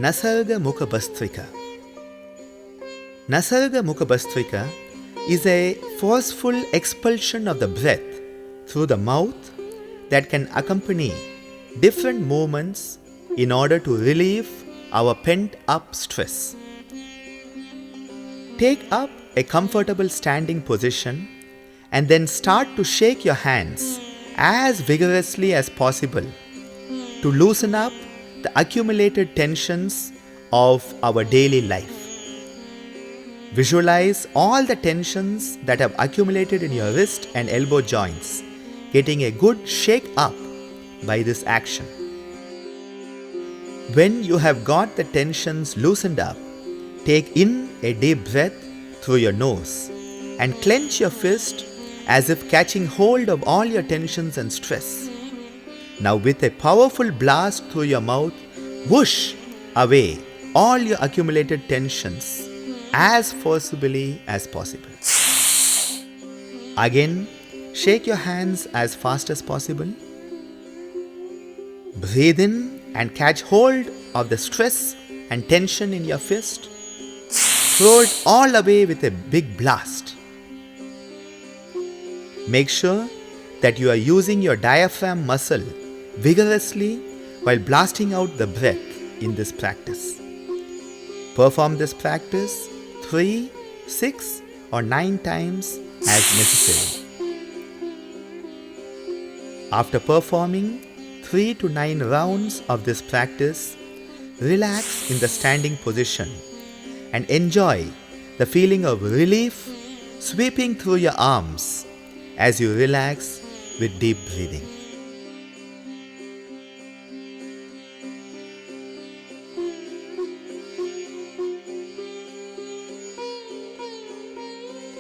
Nasarga Mukha Bhastrika. Nasarga Mukha Bhastrika is a forceful expulsion of the breath through the mouth that can accompany different movements in order to relieve our pent-up stress. Take up a comfortable standing position and then start to shake your hands as vigorously as possible to loosen up the accumulated tensions of our daily life. Visualize all the tensions that have accumulated in your wrist and elbow joints, getting a good shake up by this action. When you have got the tensions loosened up, take in a deep breath through your nose and clench your fist as if catching hold of all your tensions and stress. Now with a powerful blast through your mouth, whoosh away all your accumulated tensions as forcibly as possible. Again, shake your hands as fast as possible. Breathe in and catch hold of the stress and tension in your fist. Throw it all away with a big blast. Make sure that you are using your diaphragm muscle vigorously while blasting out the breath in this practice. Perform this practice 3, 6 or 9 times as necessary. After performing 3 to 9 rounds of this practice, relax in the standing position and enjoy the feeling of relief sweeping through your arms as you relax with deep breathing.